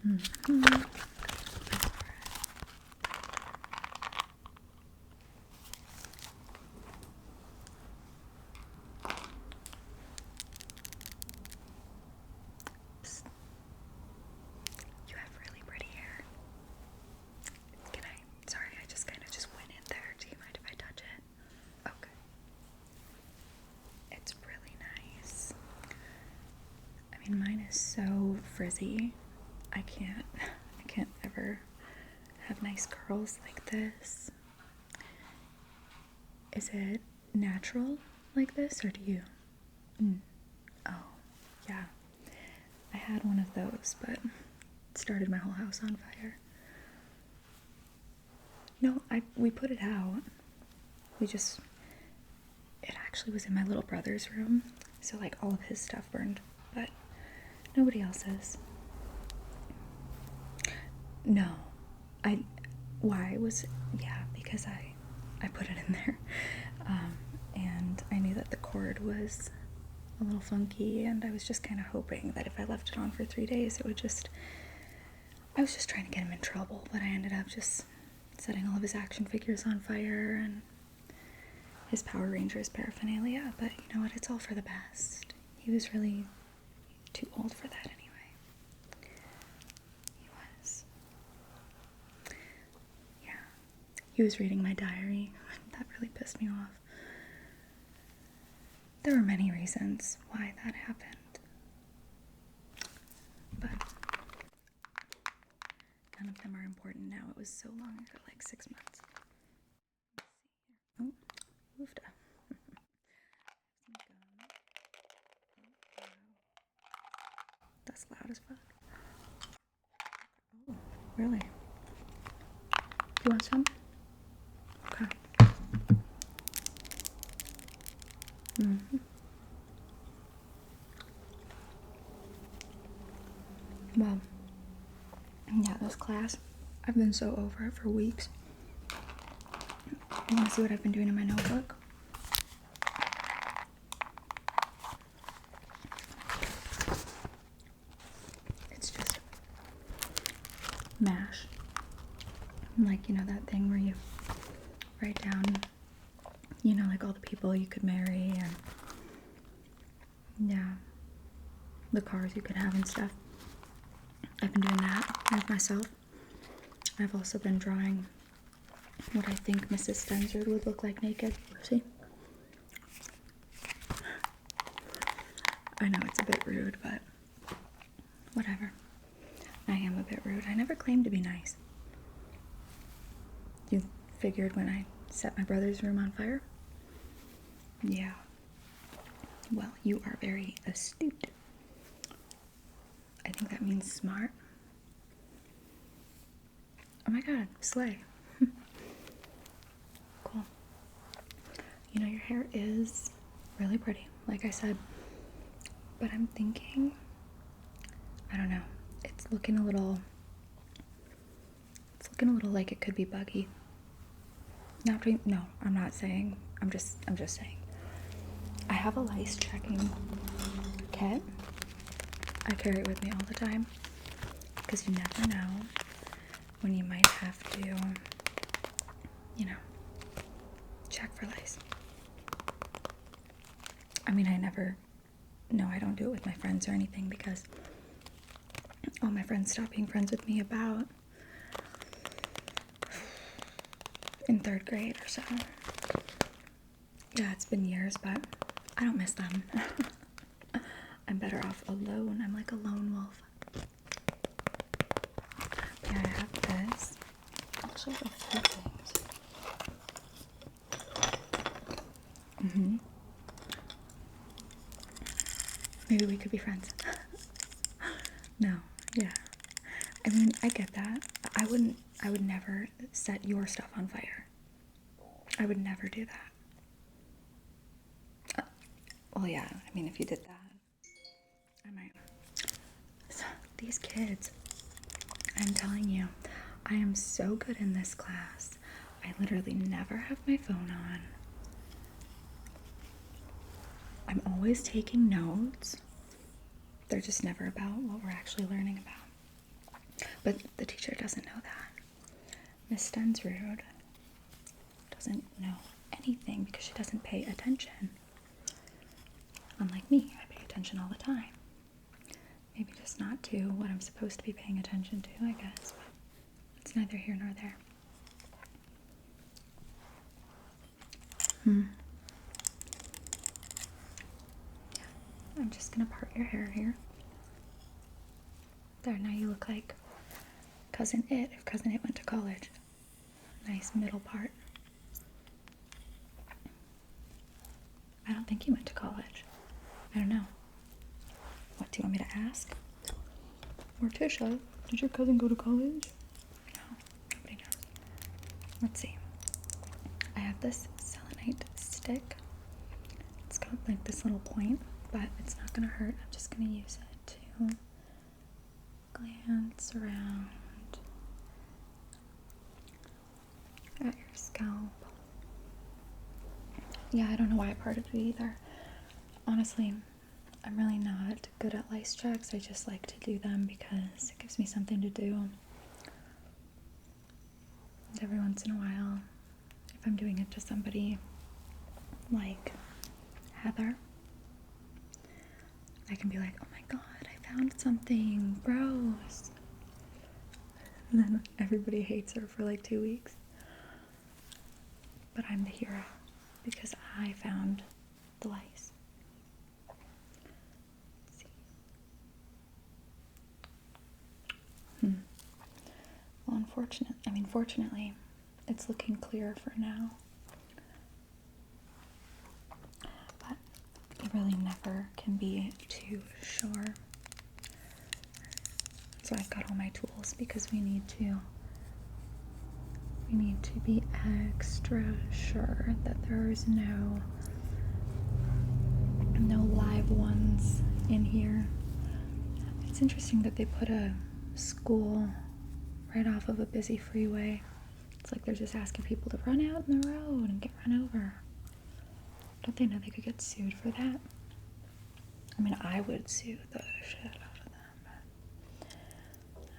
Mm-hmm. You have really pretty hair. Can I? Sorry, I just kind of just went in there. Do you mind if I touch it? Okay. It's really nice. I mean, mine is so frizzy. I can't ever have nice curls like this. Is it natural like this, or do you? Oh, yeah. I had one of those, but it started my whole house on fire. No, we put it out. It actually was in my little brother's room, so like all of his stuff burned, but nobody else's. No, because I put it in there, and I knew that the cord was a little funky, and I was just kind of hoping that if I left it on for 3 days, I was just trying to get him in trouble, but I ended up just setting all of his action figures on fire and his Power Rangers paraphernalia, but you know what, it's all for the best. He was really too old for that anyway. He was. Yeah. He was reading my diary. That really pissed me off. There were many reasons why that happened. But none of them are important now. It was so long ago, like 6 months. Oh, moved up. That's loud as fuck. Oh, really? You want some? Okay. Well, yeah, this class, I've been so over it for weeks. You want to see what I've been doing in my notebook? It's just MASH. Like, you know, that thing where you write down, you know, like all the people you could marry and, yeah, the cars you could have and stuff. I've been doing that with myself. I've also been drawing what I think Mrs. Spencer would look like naked. See? I know it's a bit rude, but whatever. I am a bit rude. I never claimed to be nice. You figured when I set my brother's room on fire? Yeah. Well, you are very astute. I think that means smart. Oh my god, slay. Cool. You know, your hair is really pretty, like I said. But I'm thinking, I don't know, it's looking a little like it could be buggy. No, I'm not saying, I'm just saying. I have a lice checking kit. I carry it with me all the time because you never know when you might have to, you know, check for lice. I mean, I don't do it with my friends or anything because all my friends stopped being friends with me about in 3rd grade or so. Yeah, it's been years, but I don't miss them. I'm better off alone. I'm like a lone wolf. Yeah, I have this. Actually, a few things. Maybe we could be friends. No, yeah. I mean, I get that. I would never set your stuff on fire. I would never do that. Well, yeah, I mean, if you did that, I might. So, these kids, I'm telling you, I am so good in this class. I literally never have my phone on. I'm always taking notes. They're just never about what we're actually learning about. But the teacher doesn't know that. Miss Stensrud doesn't know anything because she doesn't pay attention. Unlike me, I pay attention all the time. Maybe just not to what I'm supposed to be paying attention to, I guess. But it's neither here nor there. I'm just gonna part your hair here. There, now you look like Cousin It, if Cousin It went to college. Nice middle part. I don't think he went to college. I don't know. What do you want me to ask? Morticia, did your cousin go to college? No, nobody knows. Let's see. I have this selenite stick. It's got like this little point, but it's not gonna hurt. I'm just gonna use it to glance around at your scalp. Yeah, I don't know why I parted it either. Honestly, I'm really not good at lice checks. I just like to do them because it gives me something to do. And every once in a while, if I'm doing it to somebody like Heather, I can be like, oh my god, I found something gross. And then everybody hates her for like 2 weeks. But I'm the hero because I found the lice. Let's see. Well, fortunately, it's looking clear for now. But you really never can be too sure. So I've got all my tools because we need to be extra sure that there's no live ones in here. It's interesting that they put a school right off of a busy freeway. It's like they're just asking people to run out in the road and get run over. Don't they know they could get sued for that? I mean, I would sue the shit out of them, but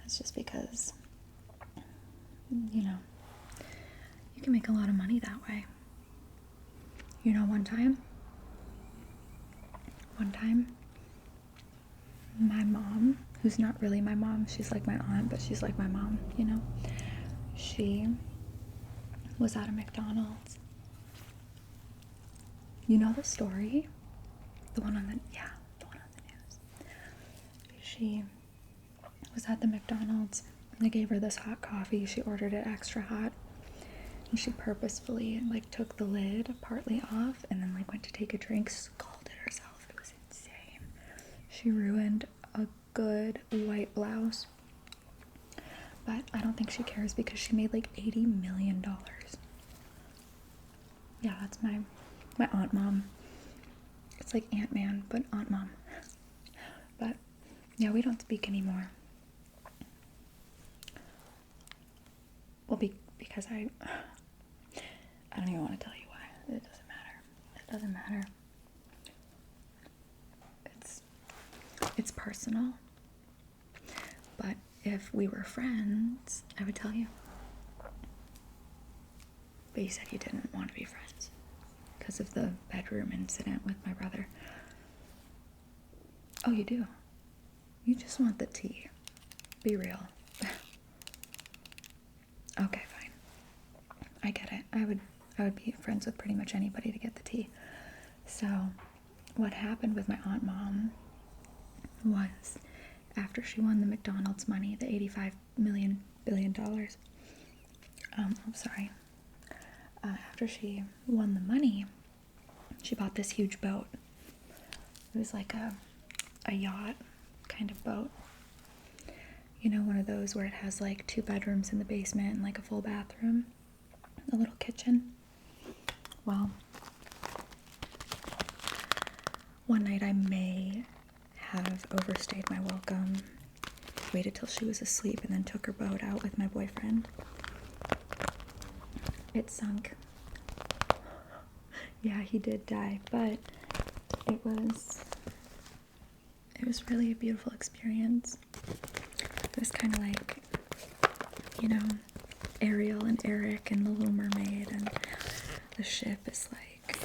that's just because, you know, you can make a lot of money that way. You know, one time, my mom, who's not really my mom, she's like my aunt, but she's like my mom, you know, she was at a McDonald's. You know the story? The one on the news. She was at the McDonald's and they gave her this hot coffee. She ordered it extra hot. And she purposefully took the lid partly off and then went to take a drink, scalded herself. It was insane. She ruined a good white blouse. But I don't think she cares because she made $80 million. Yeah, that's my Aunt Mom. It's like Aunt Man, but Aunt Mom. But yeah, we don't speak anymore. Well, because I don't even want to tell you why. It doesn't matter. It doesn't matter. It's personal. But if we were friends, I would tell you. But you said you didn't want to be friends because of the bedroom incident with my brother. Oh, you do? You just want the tea. Be real. Okay, fine. I get it. I would be friends with pretty much anybody to get the tea. So, what happened with my Aunt Mom was after she won the McDonald's money, the $85 billion. After she won the money, she bought this huge boat. It was like a yacht kind of boat. You know, one of those where it has 2 bedrooms in the basement and a full bathroom, a little kitchen. Well, one night I may have overstayed my welcome, waited till she was asleep, and then took her boat out with my boyfriend. It sunk. Yeah, he did die, but it was really a beautiful experience. It was kind of like, you know, Ariel and Eric and the Little Mermaid, and the ship is like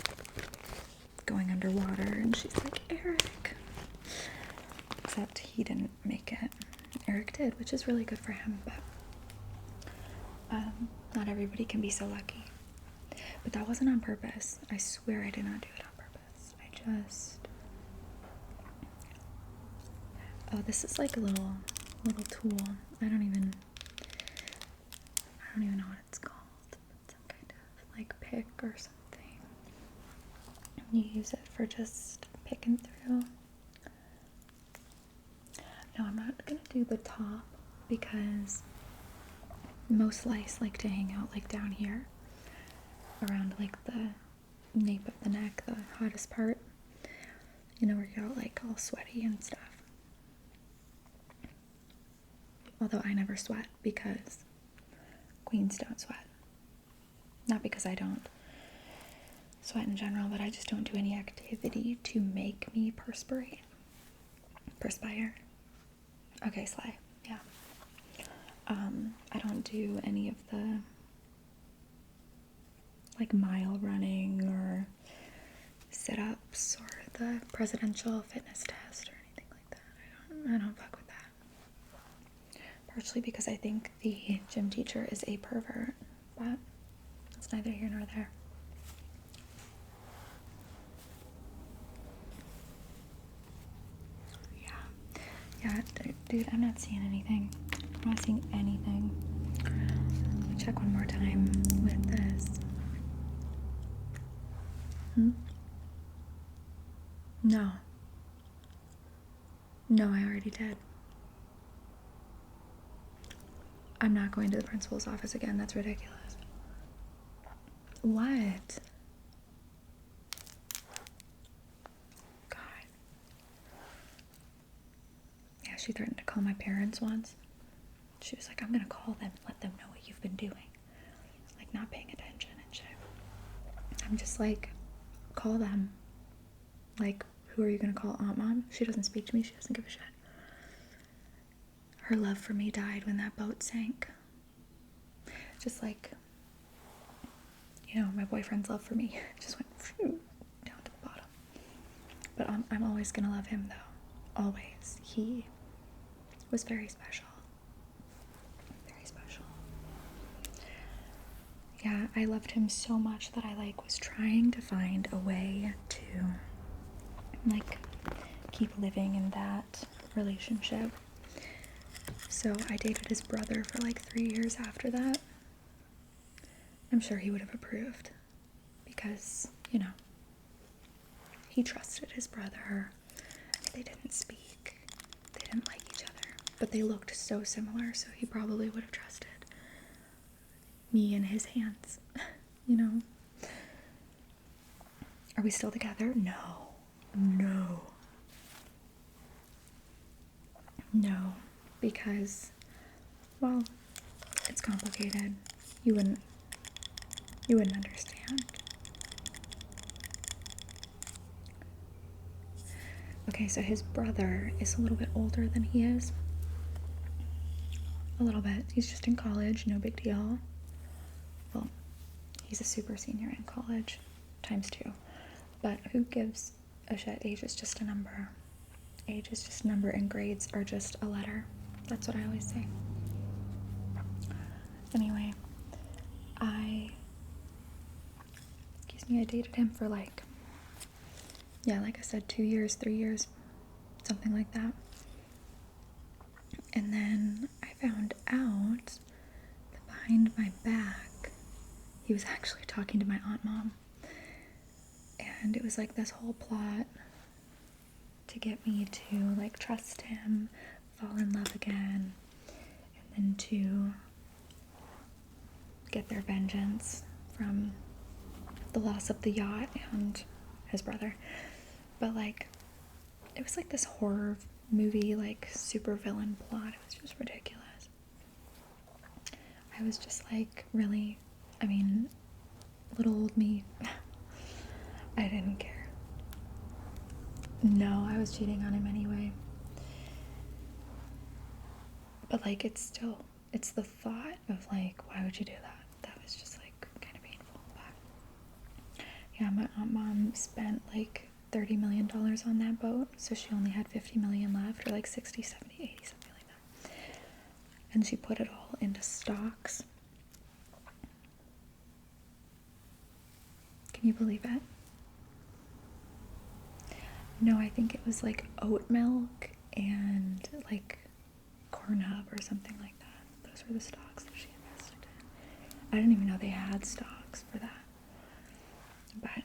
going underwater and she's like, Eric. Except he didn't make it. Eric did, which is really good for him, but not everybody can be so lucky. But that wasn't on purpose. I swear I did not do it on purpose. Oh, this is like a little tool. I don't even know what it's called. Some kind of like pick or something. You use it for just picking through. No, I'm not gonna do the top because most lice like to hang out like down here around like the nape of the neck, the hottest part, you know, where you're all like all sweaty and stuff. Although I never sweat because queens don't sweat. Not because I don't sweat in general, but I just don't do any activity to make me perspire. Okay, slay. Yeah. I don't do any of the like mile running or sit-ups or the presidential fitness test or anything like that. I don't fuck with that. Partially because I think the gym teacher is a pervert, but it's neither here nor there. Yeah, dude, I'm not seeing anything. I'm not seeing anything. Let me check one more time with this. No. No, I already did. I'm not going to the principal's office again. That's ridiculous. What? God. Yeah, she threatened to call my parents once. She was like, I'm gonna call them, let them know what you've been doing. Like, not paying attention and shit. I'm just like, call them. Like, who are you gonna call? Aunt Mom? She doesn't speak to me. She doesn't give a shit. Her love for me died when that boat sank. Just like, you know, my boyfriend's love for me just went down to the bottom. But I'm always gonna love him though. Always. He was very special. Very special. Yeah, I loved him so much that I like was trying to find a way to like keep living in that relationship. So I dated his brother for like 3 years after that. I'm sure he would have approved because, you know, he trusted his brother. They didn't speak. They didn't like each other, but they looked so similar, so he probably would have trusted me in his hands, you know. Are we still together? No, because, well, it's complicated. You wouldn't understand. Okay, so his brother is a little bit older than he is. A little bit. He's just in college, no big deal. Well, he's a super senior in college, ×2. But who gives a shit? Age is just a number. Age is just a number, and grades are just a letter. That's what I always say. Anyway, I dated him for like, yeah, like I said, 2 years, 3 years, something like that. And then I found out that behind my back, he was actually talking to my Aunt Mom. And it was like this whole plot to get me to like trust him, fall in love again, and then to get their vengeance from the loss of the yacht and his brother. But like, it was like this horror movie, like super villain plot. It was just ridiculous. I was just like, really, I mean, little old me, I didn't care. No, I was cheating on him anyway. But like, it's the thought of like, why would you do that? That was just like kind of painful. But yeah, my mom spent like $30 million on that boat, so she only had 50 million left, or like 60, 70, 80, something like that. And she put it all into stocks. Can you believe it? No, I think it was like oat milk and like corn hub or something like that. Those were the stocks that she invested in. I didn't even know they had stocks for that. But,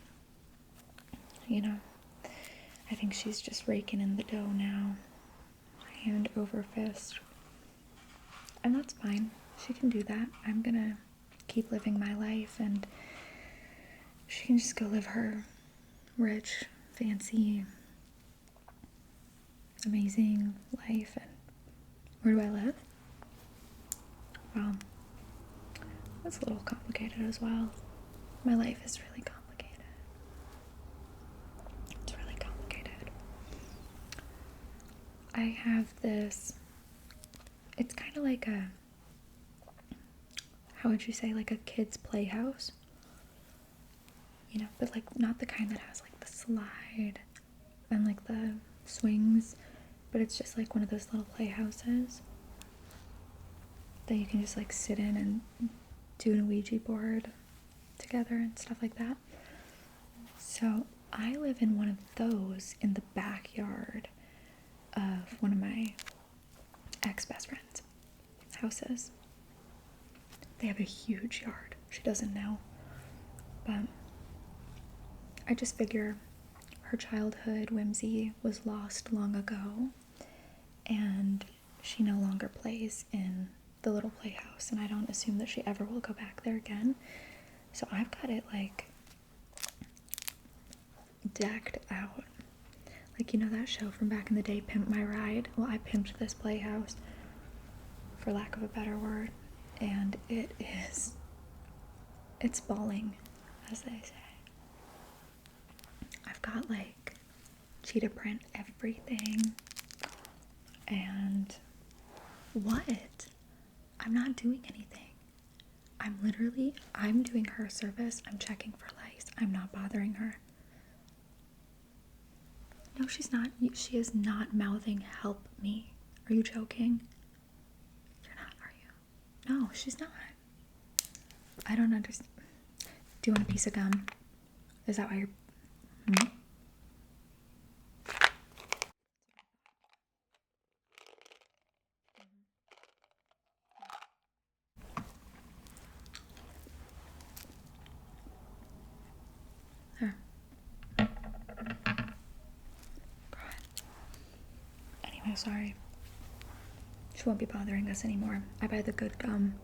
you know, I think she's just raking in the dough now, hand over fist. And that's fine. She can do that. I'm gonna keep living my life, and she can just go live her rich, fancy, amazing life. And where do I live? Well, that's a little complicated as well. My life is really complicated. It's really complicated. I have this, it's kind of like a, how would you say, like a kid's playhouse? You know, but like not the kind that has like the slide and like the swings, but it's just like one of those little playhouses that you can just like sit in and do an Ouija board together and stuff like that. So I live in one of those in the backyard of one of my ex-best friends' houses. They have a huge yard. She doesn't know, but I just figure her childhood whimsy was lost long ago, and she no longer plays in the little playhouse, and I don't assume that she ever will go back there again. So I've got it like decked out. Like, you know that show from back in the day, Pimp My Ride? Well, I pimped this playhouse, for lack of a better word, and it's balling, as they say. I've got like cheetah print everything, and what? I'm not doing anything. I'm doing her a service. I'm checking for lice. I'm not bothering her. No, she's not. She is not mouthing, "Help me." Are you joking? You're not, are you? No, she's not. I don't understand. Do you want a piece of gum? Is that why you're... There. God. Anyway, sorry. She won't be bothering us anymore. I buy the good gum.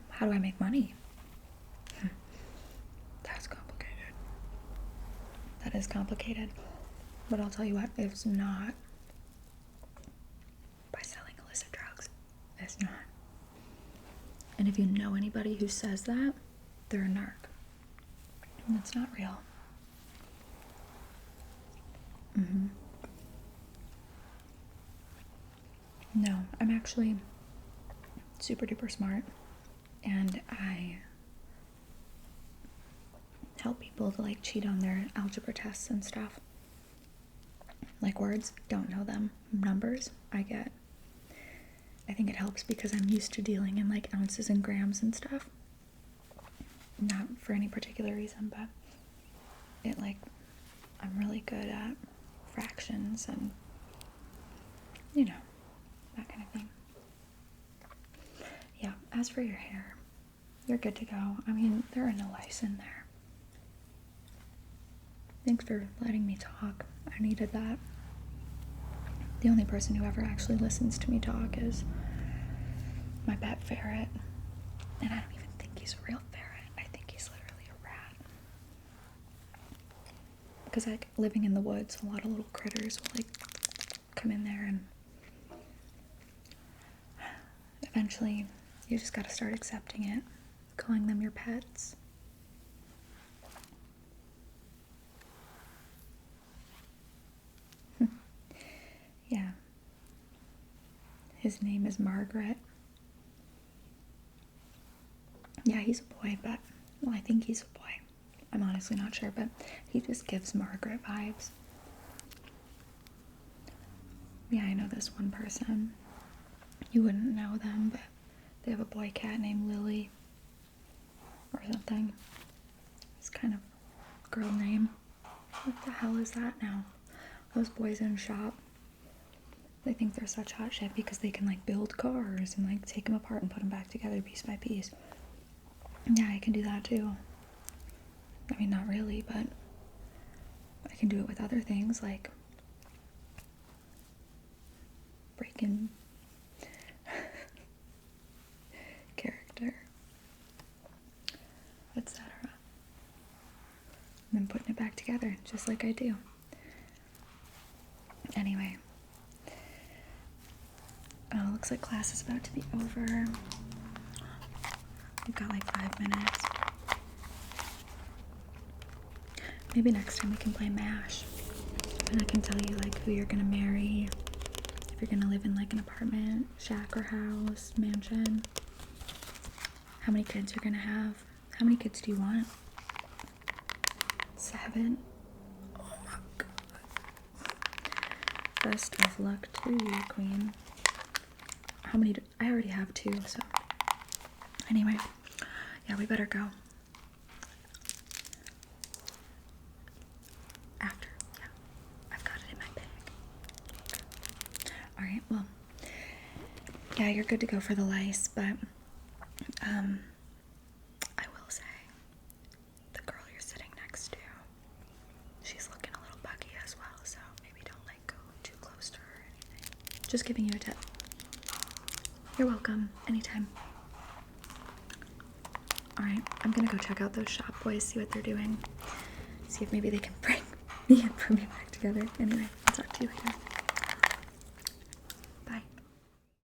How do I make money? That's complicated. That is complicated. But I'll tell you what, it's not by selling illicit drugs. It's not. And if you know anybody who says that, they're a narc. And that's not real. No, I'm actually super duper smart, and I help people to like cheat on their algebra tests and stuff. Like words, don't know them. Numbers, I get. I think it helps because I'm used to dealing in like ounces and grams and stuff. Not for any particular reason, but it like, I'm really good at fractions and, you know, that kind of thing. Yeah, as for your hair, you're good to go. I mean, there are no lice in there. Thanks for letting me talk. I needed that. The only person who ever actually listens to me talk is my pet ferret. And I don't even think he's a real ferret. I think he's literally a rat. Because like living in the woods, a lot of little critters will like come in there, and eventually you just gotta start accepting it, calling them your pets. Yeah. His name is Margaret. Yeah, he's a boy, but, well, I think he's a boy. I'm honestly not sure, but he just gives Margaret vibes. Yeah, I know this one person. You wouldn't know them, but they have a boy cat named Lily or something. It's kind of a girl name. What the hell is that now? Those boys in shop, they think they're such hot shit because they can like build cars and like take them apart and put them back together piece by piece. Yeah, I can do that too. I mean, not really, but I can do it with other things like breaking character, etc. And then putting it back together, just like I do. Anyway. Oh, looks like class is about to be over. We've got like 5 minutes. Maybe next time we can play MASH. And I can tell you like who you're gonna marry. If you're gonna live in like an apartment, shack or house, mansion. How many kids you're gonna have. How many kids do you want? 7? Oh my god. Best of luck to you, queen. How many I already have 2, so. Anyway, yeah, we better go. After, yeah. I've got it in my bag. Alright, well. Yeah, you're good to go for the lice, but I will say the girl you're sitting next to, she's looking a little buggy as well, so maybe don't like go too close to her or anything. Just giving you a tip. You're welcome. Anytime. Alright, I'm gonna go check out those shop boys, see what they're doing. See if maybe they can bring me and put me back together. Anyway, I'll talk to you later.